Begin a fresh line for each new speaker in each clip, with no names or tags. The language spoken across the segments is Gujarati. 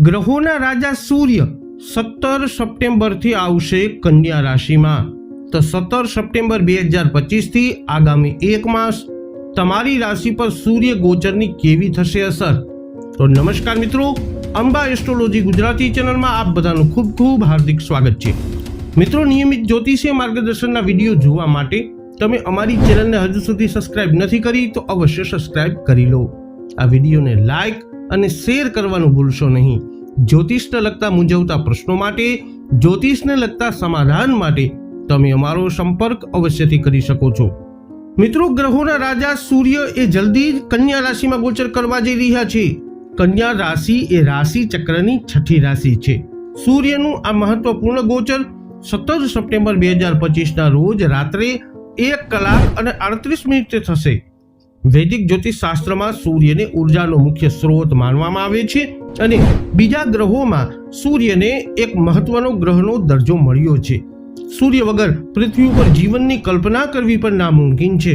ગ્રહોના રાજા સૂર્ય 17 સપ્ટેમ્બરથી આવશે કન્યા રાશિમાં. તો 17 સપ્ટેમ્બર 2025 થી આગામી 1 માસ તમારી રાશિ પર સૂર્ય ગોચરની કેવી થશે અસર. તો નમસ્કાર મિત્રો, અંબા એસ્ટ્રોલોજી ગુજરાતી ચેનલમાં આપ બધાનું ખૂબ ખૂબ હાર્દિક સ્વાગત છે. મિત્રો, નિયમિત જ્યોતિષીય માર્ગદર્શનના વિડીયો જોવા માટે તમે અમારી ચેનલને હજુ સુધી સબસ્ક્રાઇબ નથી કરી તો અવશ્ય સબસ્ક્રાઇબ કરી લો. આ વિડીયોને લાઈક અને શેર કરવાનું ભૂલશો નહીં. જ્યોતિષને લગતા મૂંઝવતા પ્રશ્નો માટે, જ્યોતિષને લગતા સમાધાન માટે તમે અમારો સંપર્ક અવશ્યથી કરી શકો છો. મિત્રો, ગ્રહોના રાજા સૂર્ય એ જલ્દી જ કન્યા રાશિમાં ગોચર કરવા જઈ રહ્યા છે. કન્યા રાશિ એ રાશિ ચક્રની 6ઠી રાશિ છે. સૂર્યનું આ મહત્વપૂર્ણ ગોચર 17 સપ્ટેમ્બર 2025 ના રોજ રાત્રે 1 કલાક અને 38 મિનિટે થશે. વૈદિક જ્યોતિષ શાસ્ત્રમાં સૂર્યને ઉર્જાનો મુખ્ય સ્ત્રોત માનવામાં આવે છે અને બીજા ગ્રહોમાં સૂર્યને એક મહત્વનો ગ્રહનો દરજ્જો મળ્યો છે. સૂર્ય વગર પૃથ્વી ઉપર જીવનની કલ્પના કરવી પણ નામુમકિન છે.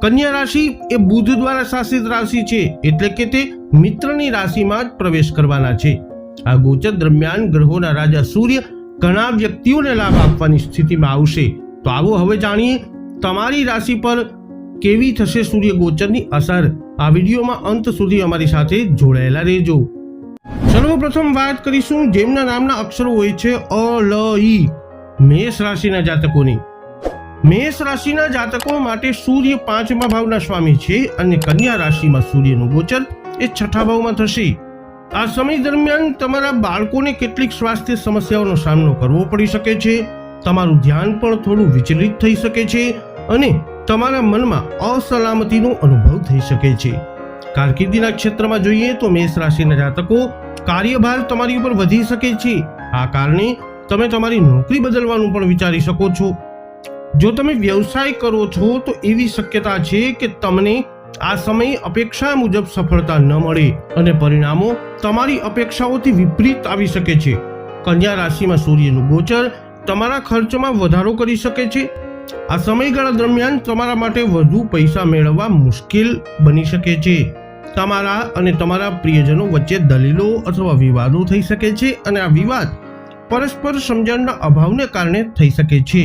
કન્યા રાશિ એ બુધ દ્વારા શાસિત રાશિ છે, એટલે કે તે મિત્રની રાશિમાં જ પ્રવેશ કરવાના છે. આ ગોચર દરમિયાન ગ્રહોના રાજા સૂર્ય ઘણા વ્યક્તિઓને લાભ આપવાની સ્થિતિમાં આવશે. તો આવો હવે જાણીએ તમારી રાશિ પર કેવી થશે સૂર્ય ગોચરની અસર. આ વિડીયોમાં અંત સુધી અમારી સાથે જોડાયેલા રહેજો. સર્વપ્રથમ વાત કરીશું જેમના નામના અક્ષરો હોય છે અ, લ, ઈ. મેષ રાશિના જાતકોની. મેષ રાશિના જાતકો માટે સૂર્ય 5મા ભાવના સ્વામી છે અને કન્યા રાશિમાં સૂર્યનું ગોચર એ 6ઠા ભાવમાં થશે. આ સમય દરમિયાન તમારા બાળકોને કેટલીક સ્વાસ્થ્ય સમસ્યાઓનો સામનો કરવો પડી શકે છે. તમારું ધ્યાન પણ થોડું વિચલિત થઈ શકે છે અને તમારા મનમાં અસલામતીનો અનુભવ થઈ શકે છે. કારકિર્દીના ક્ષેત્રમાં જોઈએ તો મેષ રાશિના જાતકો કાર્યભાર તમારી ઉપર વધી શકે છે. આ કારણે તમે તમારી નોકરી બદલવાનું પણ વિચારી શકો છો. જો તમે વ્યવસાય કરો છો તો એવી શક્યતા છે કે તમને આ સમયે અપેક્ષા મુજબ સફળતા ન મળે અને પરિણામો તમારી અપેક્ષાઓથી વિપરીત આવી શકે છે. કન્યા રાશિમાં સૂર્યનું ગોચર તમારા ખર્ચમાં વધારો કરી શકે છે. આ સમયગાળા દરમિયાન તમારા માટે વધુ પૈસા મેળવવા મુશ્કેલ બની શકે છે. તમારા અને તમારા પ્રિયજનો વચ્ચે દલીલો અથવા વિવાદો થઈ શકે છે અને આ વિવાદ પરસ્પર સમજણના અભાવને કારણે થઈ શકે છે.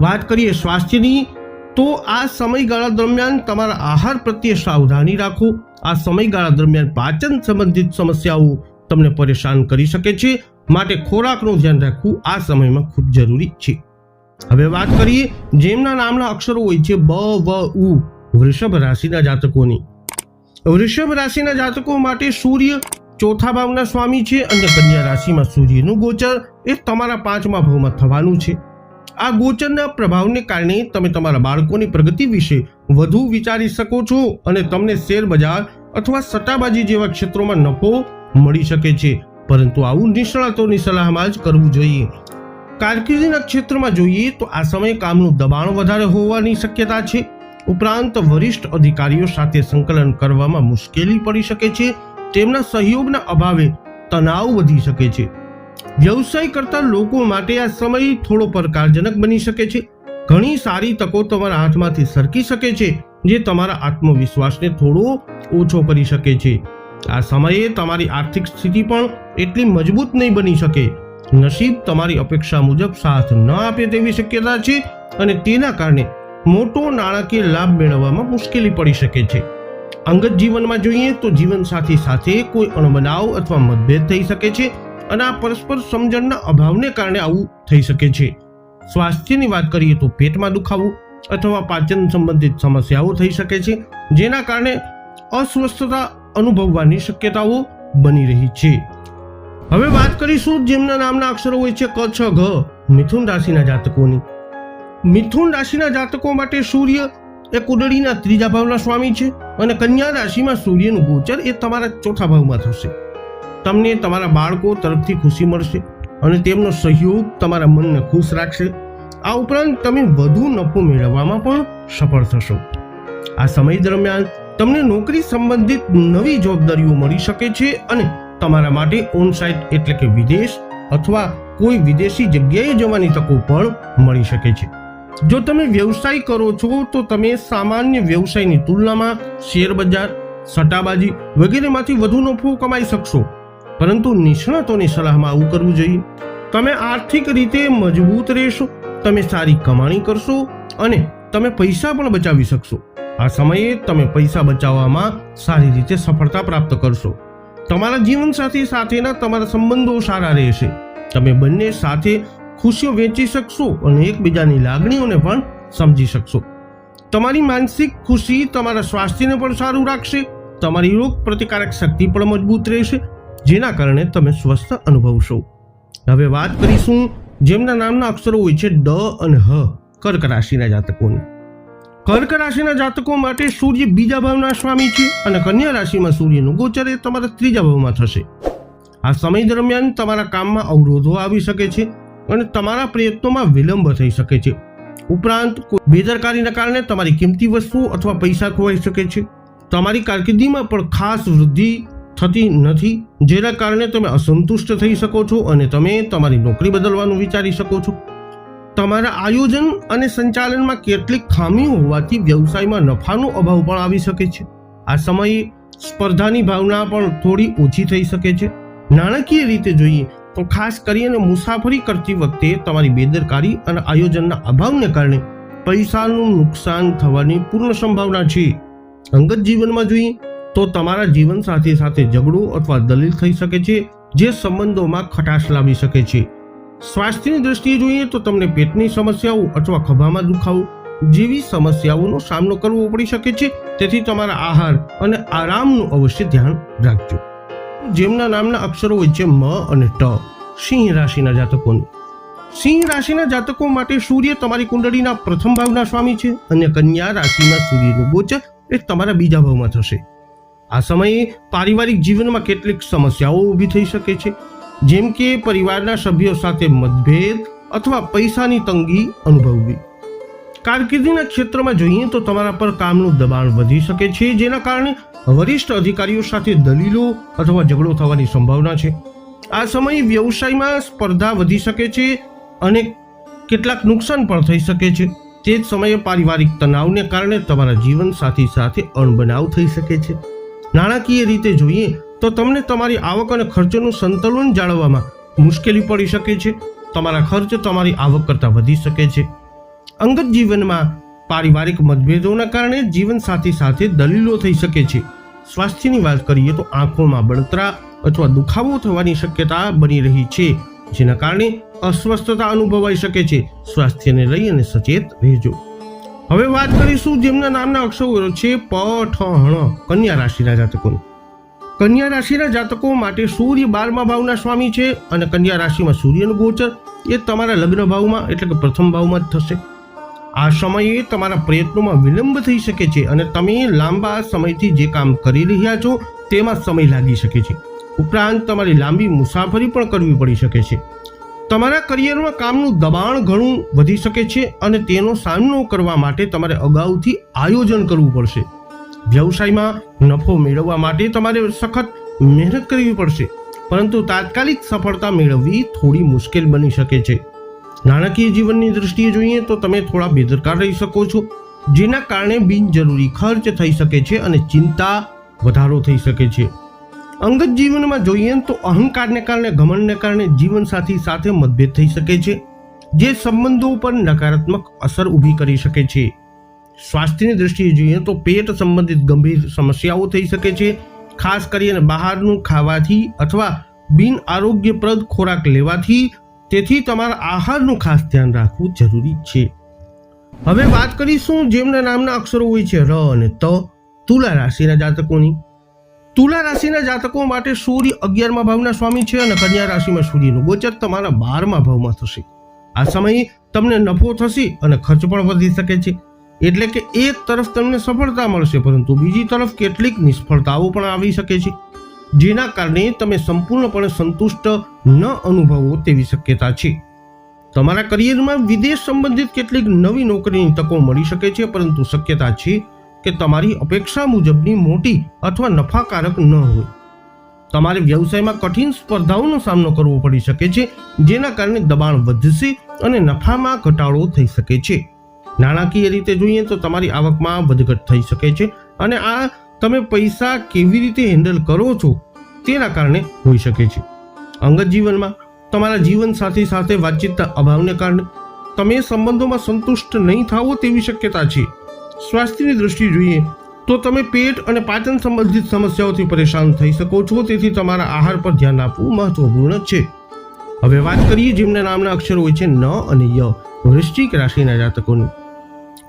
વાત કરીએ સ્વાસ્થ્યની, તો આ સમયગાળા દરમિયાન તમારા આહાર પ્રત્યે સાવધાની રાખો. આ સમયગાળા દરમિયાન પાચન સંબંધિત સમસ્યાઓ તમને પરેશાન કરી શકે છે, માટે ખોરાકનું ધ્યાન રાખવું આ સમયમાં ખૂબ જરૂરી છે. હવે વાત કરીએ જેમના નામના અક્ષરો હોય છે બ, વ, ઉ. વૃષભ રાશિના જાતકોની. વૃષભ રાશિના જાતકો માટે સૂર્ય 4થા ભાવના સ્વામી છે અને કન્યા રાશિમાં સૂર્યનું ગોચર એ તમારા 5મા ભાવમાં થવાનું છે. આ ગોચરના પ્રભાવને કારણે તમે તમારા બાળકોની પ્રગતિ વિશે વધુ વિચારી શકો છો અને તમને શેર બજાર અથવા સટ્ટાબાજી જેવા ક્ષેત્રોમાં નફો મળી શકે છે, પરંતુ આવું નિષ્ણાતોની સલાહમાં જ કરવું જોઈએ. કારકિર્દીના ક્ષેત્રમાં જોઈએ તો આ સમયે કામનું દબાણ વધારે હોવાની શક્યતા છે. ઉપરાંત વરિષ્ઠ અધિકારીઓ સાથે સંકલન કરવામાં મુશ્કેલી પડી શકે છે. તેમના સહયોગના અભાવે તણાવ વધી શકે છે. વ્યવસાય કરતા લોકો માટે આ સમય થોડો પડકારજનક બની શકે છે. ઘણી સારી તકો તમારા હાથમાંથી સરકી શકે છે, જે તમારા આત્મવિશ્વાસને થોડો ઓછો કરી શકે છે. આ સમયે તમારી આર્થિક સ્થિતિ પણ એટલી મજબૂત નહીં બની શકે. નસીબ તમારી અપેક્ષા મુજબ સાથ ન આપે તેવી શક્યતા છે અને તેના કારણે મોટો નાણાકીય લાભ મેળવવામાં મુશ્કેલી પડી શકે છે. અંગત જીવનમાં જોઈએ તો જીવનસાથી સાથે કોઈ અણબનાવ અથવા મતભેદ થઈ શકે છે અને આ પરસ્પર સમજણના અભાવને કારણે આવું થઈ શકે છે. સ્વાસ્થ્યની વાત કરીએ તો પેટમાં દુખાવો અથવા પાચન સંબંધિત સમસ્યાઓ થઈ શકે છે, જેના કારણે અસ્વસ્થતા અનુભવવાની શક્યતાઓ બની રહી છે. હવે વાત કરીશું જેમના નામના અક્ષરો હોય છે ક, છ, ઘ. મિથુન રાશિના જાતકોની. મિથુન રાશિના જાતકો માટે સૂર્ય એ કુંડળીના 3જા ભાવના સ્વામી છે અને કન્યા રાશિમાં સૂર્યનું ગોચર એ તમારા 4થા ભાવમાં થશે. તમને તમારા બાળકો તરફથી ખુશી મળશે અને તેમનો સહયોગ તમારા મનને ખુશ રાખશે. આ ઉપરાંત તમે વધુ નફો મેળવવામાં પણ સફળ થશો. આ સમય દરમિયાન તમને નોકરી સંબંધિત નવી જવાબદારીઓ મળી શકે છે અને તમારા માટે ઓનસાઇટ એટલે કે વિદેશ અથવા કોઈ વિદેશી જગ્યાએ જવાની તકો પણ મળી શકે છે. જો તમે વ્યવસાય કરો છો તો તમે સામાન્ય વ્યવસાયની તુલનામાં શેર બજાર, સટ્ટાબાજી વગેરેમાંથી વધુ નફો કમાઈ શકશો. પરંતુ નિષ્ણાતોની સલાહમાં આવું કરવું જોઈએ. તમે આર્થિક રીતે મજબૂત રહેશો, તમે સારી કમાણી કરશો અને તમે પૈસા પણ બચાવી શકશો. આ સમયે તમે પૈસા બચાવવામાં સારી રીતે સફળતા પ્રાપ્ત કરશો. તમારા જીવનસાથી સાથેના તમારા સંબંધો સારા રહેશે. તમે બંને સાથે ખુશીઓ વહેંચી શકશો અને એકબીજાની લાગણીઓને પણ સમજી શકશો. તમારી માનસિક ખુશી તમારા સ્વાસ્થ્યને પણ સારું રાખશે. તમારી રોગ પ્રતિકારક શક્તિ પણ મજબૂત રહેશે, જેના કારણે તમે સ્વસ્થ અનુભવશો. હવે વાત કરીશું જેમના નામના અક્ષરો હોય છે ડ અને હ, કર્ક રાશિના જાતકોની. કર્ક રાશિના જાતકો માટે સૂર્ય બીજા ભાવના સ્વામી છે અને કન્યા રાશિમાં સૂર્યનું ગોચર એ તમારા ત્રીજા ભાવમાં થશે. આ સમય દરમિયાન તમારા કામમાં અવરોધો આવી શકે છે અને તમારા પ્રયત્નોમાં વિલંબ થઈ શકે છે. ઉપરાંત બેદરકારીના કારણે તમારી કિંમતી વસ્તુઓ અથવા પૈસા ખોવાઈ શકે છે. તમારી કારકિર્દીમાં પણ ખાસ વૃદ્ધિ થતી નથી, જેના કારણે તમે અસંતુષ્ટ થઈ શકો છો અને તમે તમારી નોકરી બદલવાનું વિચારી શકો છો. તમારા આયોજન અને સંચાલનમાં કેટલીક ખામીઓ હોવાથી વ્યવસાયમાં નફાનો અભાવ પણ આવી શકે છે. આ સમયે સ્પર્ધાની ભાવના પણ થોડી ઓછી થઈ શકે છે. નાણાકીય રીતે જોઈએ તો ખાસ કરીને મુસાફરી કરતી વખતે તમારી બેદરકારી અને આયોજનના અભાવને કારણે પૈસાનું નુકસાન થવાની પૂર્ણ સંભાવના છે. અંગત જીવનમાં જોઈએ તો તમારા જીવનસાથી સાથે ઝઘડો અથવા દલીલ થઈ શકે છે, જે સંબંધોમાં ખટાશ લાવી શકે છે. સ્વાસ્થ્યની દ્રષ્ટિએ જોઈએ તો તમને પેટની સમસ્યાઓ અથવા ખભામાં દુખાવો જેવી સમસ્યાઓનો સામનો કરવો પડી શકે છે. તેથી તમારા આહાર અને આરામનું અવશ્ય ધ્યાન રાખજો. જેમના નામના અક્ષરો હોય છે મ અને ટ, સિંહ રાશિના જાતકોની. સિંહ રાશિના જાતકો માટે સૂર્ય તમારી કુંડળીના પ્રથમ ભાવના સ્વામી છે અને કન્યા રાશિમાં સૂર્યનું ગોચર એ તમારા બીજા ભાવમાં થશે. આ સમયે પારિવારિક જીવનમાં કેટલીક સમસ્યાઓ ઊભી થઈ શકે છે, જેમ કે પરિવારના સભ્યો સાથે મતભેદ અથવા પૈસાની તંગી અનુભવવી. કારકિર્દીના ક્ષેત્રમાં જોઈએ તો તમારા પર કામનું દબાણ વધી શકે છે, જેના કારણે વરિષ્ઠ અધિકારીઓ સાથે દલીલો અથવા ઝઘડો થવાની સંભાવના છે. આ સમયે વ્યવસાયમાં સ્પર્ધા વધી શકે છે અને કેટલાક નુકસાન પણ થઈ શકે છે. તે જ સમયે પારિવારિક તણાવને કારણે તમારા જીવનસાથી સાથે અણબનાવ થઈ શકે છે. નાણાકીય રીતે જોઈએ તો તમને તમારી આવક અને ખર્ચનું સંતુલન જાળવવામાં મુશ્કેલી પડી શકે છે. તમારા ખર્ચ તમારી આવક કરતાં વધી શકે છે. અંગત જીવનમાં પારિવારિક મતભેદોના કારણે જીવનસાથી સાથે દલીલો થઈ શકે છે. સ્વાસ્થ્યની વાત કરીએ તો આંખોમાં બળતરા અથવા દુખાવો થવાની શક્યતા બની રહી છે, જેના કારણે અસ્વસ્થતા અનુભવાઈ શકે છે. સ્વાસ્થ્યને લઈ અને સચેત રહેજો. હવે વાત કરીશું જેમના નામના અક્ષરો છે પ, ઠ, હણ, કન્યા રાશિના જાતકોની. કન્યા રાશિના જાતકો માટે સૂર્ય 12મા ભાવના સ્વામી છે અને કન્યા રાશિમાં સૂર્યનું ગોચર એ તમારા લગ્ન ભાવમાં એટલે કે પ્રથમ ભાવમાં જ થશે. આ સમયે તમારા પ્રયત્નોમાં વિલંબ થઈ શકે છે અને તમે લાંબા સમયથી જે કામ કરી રહ્યા છો તેમાં સમય લાગી શકે છે. ઉપરાંત તમારી લાંબી મુસાફરી પણ કરવી પડી શકે છે. તમારા કરિયરમાં કામનું દબાણ ઘણું વધી શકે છે અને તેનો સામનો કરવા માટે તમારે અગાઉથી આયોજન કરવું પડશે. વ્યવસાયમાં નફો મેળવવા માટે તમારે સખત મહેનત કરવી પડશે, પરંતુ તાત્કાલિક સફળતા મેળવવી થોડી મુશ્કેલ બની શકે છે. નાણાકીય જીવનની દૃષ્ટિએ જોઈએ તો તમે થોડા બેદરકાર રહી શકો છો, જેના કારણે બિનજરૂરી ખર્ચ થઈ શકે છે અને ચિંતા વધારો થઈ શકે છે. અંગત જીવનમાં જોઈએ તો અહંકારને કારણે ઘમંડને કારણે જીવનસાથી સાથે મતભેદ થઈ શકે છે, જે સંબંધો પર નકારાત્મક અસર ઊભી કરી શકે છે. સ્વાસ્થ્યની દૃષ્ટિએ જોઈએ તો પેટ સંબંધિત ગંભીર સમસ્યાઓ થઈ શકે છે, ખાસ કરીને બહારનું ખાવાથી અથવા બિન આરોગ્યપ્રદ ખોરાક લેવાથી. તેથી તમારા આહારનું ખાસ ધ્યાન રાખવું જરૂરી છે. હવે વાત કરીશું જેમના નામના અક્ષરો હોય છે ર અને ત, તુલા રાશિના જાતકોની. તુલા રાશિના જાતકો માટે સૂર્ય 11મા ભાવના સ્વામી છે અને કન્યા રાશિમાં સૂર્યનું ગોચર તમારા 12મા ભાવમાં થશે. આ સમયે તમને નફો થશે અને ખર્ચ પણ વધી શકે છે. એટલે કે એક તરફ તમને સફળતા મળશે, પરંતુ બીજી તરફ કેટલીક નિષ્ફળતાઓ પણ આવી શકે છે, જેના કારણે તમે સંપૂર્ણપણે સંતુષ્ટ ન અનુભવો તેવી શક્યતા છે. તમારા કરિયરમાં વિદેશ સંબંધિત કેટલીક નવી નોકરીની તકો મળી શકે છે, પરંતુ શક્યતા છે કે તમારી અપેક્ષા મુજબની મોટી અથવા નફાકારક ન હોય. તમારે વ્યવસાયમાં કઠિન સ્પર્ધાઓનો સામનો કરવો પડી શકે છે, જેના કારણે દબાણ વધશે અને નફામાં ઘટાડો થઈ શકે છે. નાણાકીય રીતે જોઈએ તો તમારી આવકમાં વધઘટ થઈ શકે છે અને આ તમે પૈસા કેવી રીતે હેન્ડલ કરો છો તેના કારણે હોઈ શકે છે. અંગત જીવનમાં તમારા જીવનસાથી સાથે વાતચીતના અભાવને કારણે તમે સંબંધોમાં સંતુષ્ટ નહીં થાવો તેવી શક્યતા છે. સ્વાસ્થ્યની દૃષ્ટિએ જોઈએ તો તમે પેટ અને પાચન સંબંધિત સમસ્યાઓથી પરેશાન થઈ શકો છો, તેથી તમારા આહાર પર ધ્યાન આપવું મહત્વપૂર્ણ છે. હવે વાત કરીએ જેમના નામના અક્ષરો હોય છે ન અને ય, વૃશ્ચિક રાશિના જાતકોની.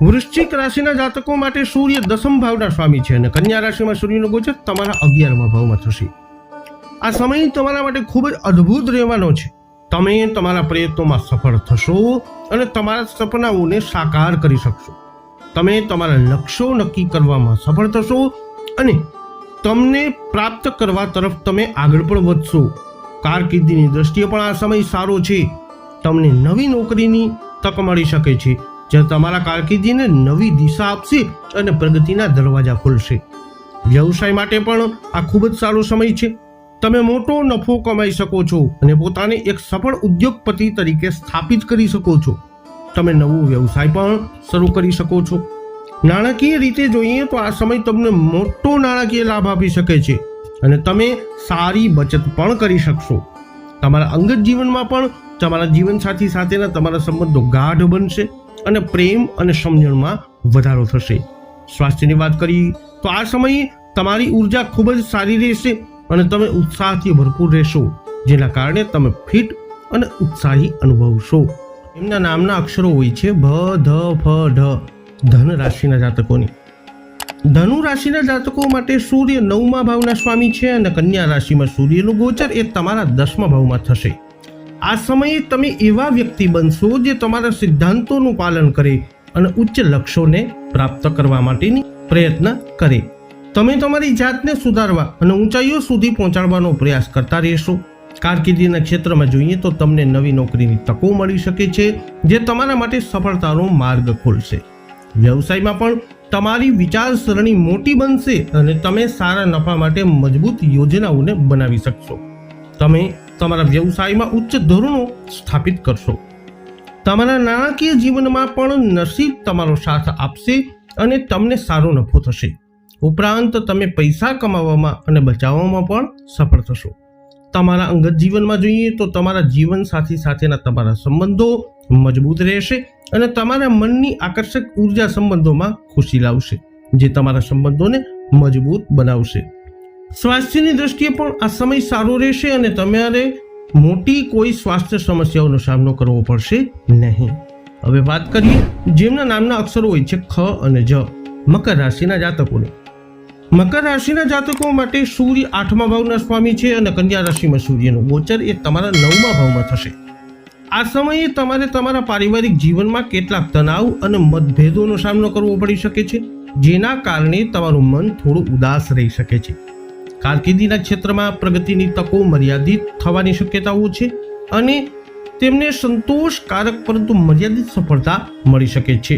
વૃશ્ચિક રાશિના જાતકો માટે સૂર્ય દસમ ભાવના સ્વામી છે અને કન્યા રાશિમાં સૂર્યનો ગોચર તમારા 11મા ભાવમાં થશે. આ સમય તમારા માટે ખૂબ જ અદ્ભુત રહેવાનો છે. તમે તમારા પ્રયત્નોમાં સફળ થશો અને તમારા સપનાઓને સાકાર કરી શકશો. તમે તમારા લક્ષ્યો નક્કી કરવામાં સફળ થશો અને તમને પ્રાપ્ત કરવા તરફ તમે આગળ પણ વધશો. કારકિર્દીની દ્રષ્ટિએ પણ આ સમય સારો છે. તમને નવી નોકરીની તક મળી શકે છે, જે તમારા કારકિર્દીને નવી દિશા આપશે અને પ્રગતિના દરવાજા ખોલશે. વ્યવસાય માટે પણ આ ખૂબ જ સારો સમય છે. તમે મોટો નફો કમાઈ શકો છો અને પોતાને એક સફળ ઉદ્યોગપતિ તરીકે સ્થાપિત કરી શકો છો. તમે નવો વ્યવસાય પણ શરૂ કરી શકો છો. નાણાકીય રીતે જોઈએ તો આ સમય તમને મોટો નાણાકીય લાભ આપી શકે છે અને તમે સારી બચત પણ કરી શકશો. તમારા અંગત જીવનમાં પણ તમારા જીવનસાથી સાથેના તમારા સંબંધો ગાઢ બનશે અને પ્રેમ અને સમજણમાં વધારો થશે. સ્વાસ્થ્યની વાત કરીએ તો આ સમયે તમારી ઉર્જા ખૂબ જ સારી રહેશે અને તમે ઉત્સાહથી ભરપૂર રહેશો, જેના કારણે તમે ફિટ અને ઉત્સાહી અનુભવશો. એમના નામના અક્ષરો હોય છે ભ, ધ, ફ, ઢ. ધન રાશિના જાતકોની. ધનુ રાશિના જાતકો માટે સૂર્ય 9મા ભાવના સ્વામી છે અને કન્યા રાશિમાં સૂર્યનું ગોચર એ તમારા 10મા ભાવમાં થશે. આ સમયે તમે એવા વ્યક્તિ બનશો જે તમારા સિદ્ધાંતોનું પાલન કરે અને ઉચ્ચ લક્ષ્યોને પ્રાપ્ત કરવા માટેની પ્રયત્ન કરે. તમે તમારી જાતને સુધારવા અને ઊંચાઈઓ સુધી પહોંચાડવાનો પ્રયાસ કરતા રહેશો. કારકિર્દીના ક્ષેત્રમાં જોઈએ તો તમને નવી નોકરીની તકો મળી શકે છે, જે તમારા માટે સફળતાનો માર્ગ ખોલશે. વ્યવસાયમાં પણ તમારી વિચારસરણી મોટી બનશે અને તમે સારા નફા માટે મજબૂત યોજનાઓને બનાવી શકશો. તમે તમારા વ્યવસાયમાં ઉચ્ચ ધોરણો સ્થાપિત કરશો. તમારા નાણાકીય જીવનમાં પણ નસીબ તમારો સાથ આપશે અને તમને સારો નફો થશે. ઉપરાંત તમે પૈસા કમાવામાં અને બચાવવામાં પણ સફળ થશો. તમારા અંગત જીવનમાં જોઈએ તો તમારા જીવનસાથી સાથેના તમારા સંબંધો મજબૂત રહેશે અને તમારા મનની આકર્ષક ઉર્જા સંબંધોમાં ખુશી લાવશે, જે તમારા સંબંધોને મજબૂત બનાવશે. સ્વાસ્થ્યની દ્રષ્ટિએ પણ આ સમય સારો રહેશે અને તમારે મોટી કોઈ સ્વાસ્થ્ય સમસ્યાઓનો સામનો કરવો પડશે નહીં. હવે વાત કરીએ જેમના નામના અક્ષરો હોય છે ખ અને જ, મકર રાશિના જાતકોને. મકર રાશિના જાતકો માટે સૂર્ય 8મા ભાવના સ્વામી છે અને કન્યા રાશિમાં સૂર્યનું ગોચર એ તમારા 9મા ભાવમાં થશે. આ સમયે તમારે તમારા પારિવારિક જીવનમાં કેટલાક તણાવ અને મતભેદોનો સામનો કરવો પડી શકે છે, જેના કારણે તમારું મન થોડું ઉદાસ રહી શકે છે. કારકિર્દીના ક્ષેત્રમાં પ્રગતિની તકો મર્યાદિત થવાની શક્યતાઓ છે અને તેમને સંતોષકારક પરંતુ મર્યાદિત સફળતા મળી શકે છે.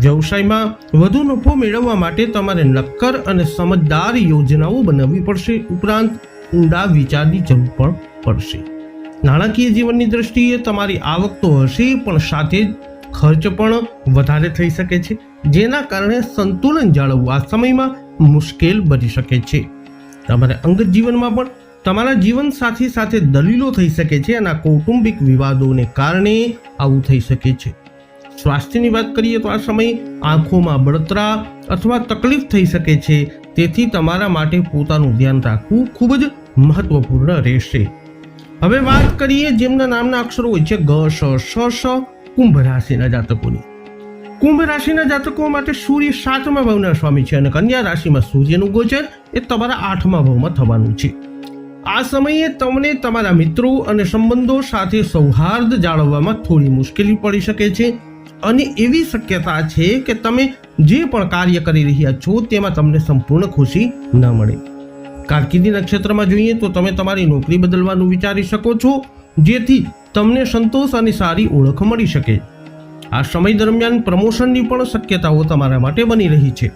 વ્યવસાયમાં વધુ નફો મેળવવા માટે તમારે નક્કર અને સમજદાર યોજનાઓ બનાવવી પડશે. ઉપરાંત ઊંડા વિચારની જરૂર પણ પડશે. નાણાકીય જીવનની દ્રષ્ટિએ તમારી આવક તો હશે, પણ સાથે જ ખર્ચ પણ વધારે થઈ શકે છે, જેના કારણે સંતુલન જાળવવું આ સમયમાં મુશ્કેલ બની શકે છે. તમારા અંગત જીવનમાં પણ તમારા જીવનસાથી સાથે દલીલો થઈ શકે છે અને કૌટુંબિક વિવાદોને કારણે આવું થઈ શકે છે. સ્વાસ્થ્યની વાત કરીએ તો આ સમયે આંખોમાં બળતરા અથવા તકલીફ થઈ શકે છે, તેથી તમારા માટે પોતાનું ધ્યાન રાખવું ખૂબ જ મહત્વપૂર્ણ રહેશે. હવે વાત કરીએ જેમના નામના અક્ષરો હોય છે ગ, શ, શ, કુંભ રાશિના જાતકોની. કુંભ રાશિના જાતકો માટે સૂર્ય 7મા ભાવના સ્વામી છે અને કન્યા રાશિમાં સૂર્યનું ગોચર એ તમારા 8મા ભાવમાં થવાનું છે. આ સમયે તમને તમારા મિત્રો અને સંબંધો સાથે સૌહાર્દ જાળવવામાં થોડી મુશ્કેલી પડી શકે છે અને એવી શક્યતા છે કે તમે જે પણ કાર્ય કરી રહ્યા છો તેમાં તમને સંપૂર્ણ ખુશી ન મળે. કારકિર્દીના ક્ષેત્રમાં જોઈએ તો તમે તમારી નોકરી બદલવાનું વિચારી શકો છો, જેથી તમને સંતોષ અને સારી ઓળખ મળી શકે. આ સમય દરમિયાન પ્રમોશનની પણ શક્યતાઓ તમારા માટે બની રહી છે.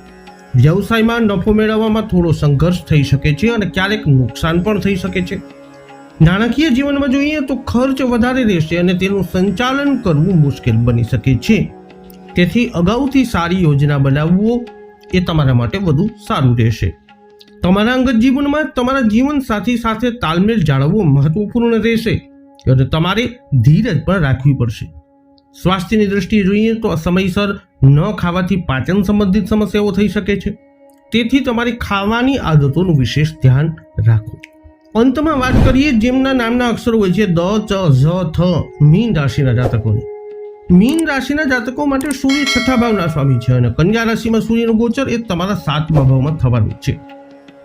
વ્યવસાયમાં નફો મેળવવામાં થોડો સંઘર્ષ થઈ શકે છે અને ક્યારેક નુકસાન પણ થઈ શકે છે. નાણાકીય જીવનમાં જોઈએ તો ખર્ચ વધારે રહેશે અને તેનું સંચાલન કરવું મુશ્કેલ બની શકે છે. તેથી અગાઉથી સારી યોજના બનાવવો એ તમારા માટે વધુ સારું રહેશે. તમારા અંગત જીવનમાં તમારા જીવન સાથી સાથે તાલમેલ જાળવવો મહત્વપૂર્ણ રહેશે અને તમારે ધીરજ પણ રાખવી પડશે. સ્વાસ્થ્યની દ્રષ્ટિએ જોઈએ તો સમયસર ન ખાવાથી પાચન સંબંધિત સમસ્યાઓ થઈ શકે છે. તેથી તમારી ખાવાની આદતોનું વિશેષ ધ્યાન રાખો. અંતમાં વાત કરીએ જેમના નામના અક્ષરો હોય છે દ, ચ, ઝ, થ, મીન રાશિના જાતકોની. મીન રાશિના જાતકો માટે સૂર્ય છઠ્ઠા ભાવના સ્વામી છે અને કન્યા રાશિમાં સૂર્યનું ગોચર એ તમારા 7મા ભાવમાં થવાનું છે.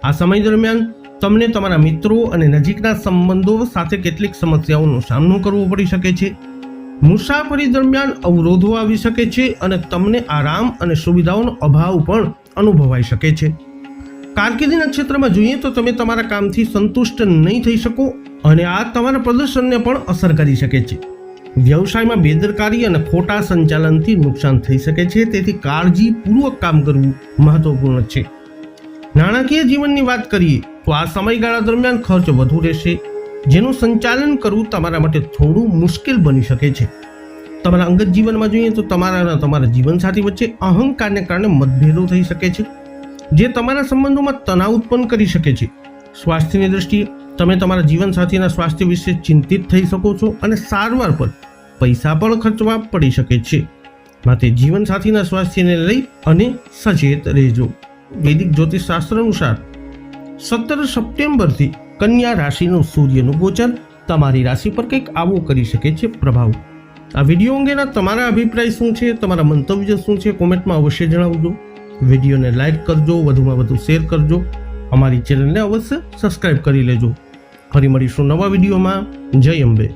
આ સમય દરમિયાન તમને તમારા મિત્રો અને નજીકના સંબંધો સાથે કેટલીક સમસ્યાઓનો સામનો કરવો પડી શકે છે. મુસાફરી દરમિયાન અવરોધો આવી શકે છે અને તમને આરામ અને સુવિધાઓનો અભાવ પણ અનુભવાઈ શકે છે. કારકિર્દીના ક્ષેત્રમાં જોઈએ તો તમે તમારા કામથી સંતુષ્ટ નહીં થઈ શકો અને આ તમારા પ્રદર્શનને પણ અસર કરી શકે છે. વ્યવસાયમાં બેદરકારી અને ખોટા સંચાલનથી નુકસાન થઈ શકે છે, તેથી કાળજીપૂર્વક કામ કરવું મહત્વપૂર્ણ છે. નાણાકીય જીવનની વાત કરીએ તો આ સમયગાળા દરમિયાન ખર્ચ વધુ રહેશે, જેનું સંચાલન કરવું તમારા માટે થોડું મુશ્કેલ બની શકે છે. તમારા અંગત જીવનમાં જોઈએ તો તમારા જીવનસાથી વચ્ચે અહંકારને કારણે મતભેદો થઈ શકે છે, જે તમારા સંબંધોમાં તણાવ ઉત્પન્ન કરી શકે છે. સ્વાસ્થ્યની દ્રષ્ટિએ તમે તમારા જીવનસાથીના સ્વાસ્થ્ય વિશે ચિંતિત થઈ શકો છો અને સારવાર પર પૈસા પણ ખર્ચવા પડી શકે છે. માટે જીવનસાથીના સ્વાસ્થ્યને લઈ અને સચેત રહેજો. વૈદિક જ્યોતિષશાસ્ત્ર અનુસાર 17 સપ્ટેમ્બરથી કન્યા રાશિનું સૂર્યનું ગોચર તમારી રાશિ પર કંઈક આવો કરી શકે છે પ્રભાવ. આ વિડીયો અંગેના તમારા અભિપ્રાય શું છે, તમારા મંતવ્ય શું છે, કોમેન્ટમાં અવશ્ય જણાવજો. વિડીયોને લાઈક કરજો, વધુમાં વધુ શેર કરજો. અમારી ચેનલને અવશ્ય સબસ્ક્રાઇબ કરી લેજો. ફરી મળીશું નવા વિડીયોમાં. જય અંબે.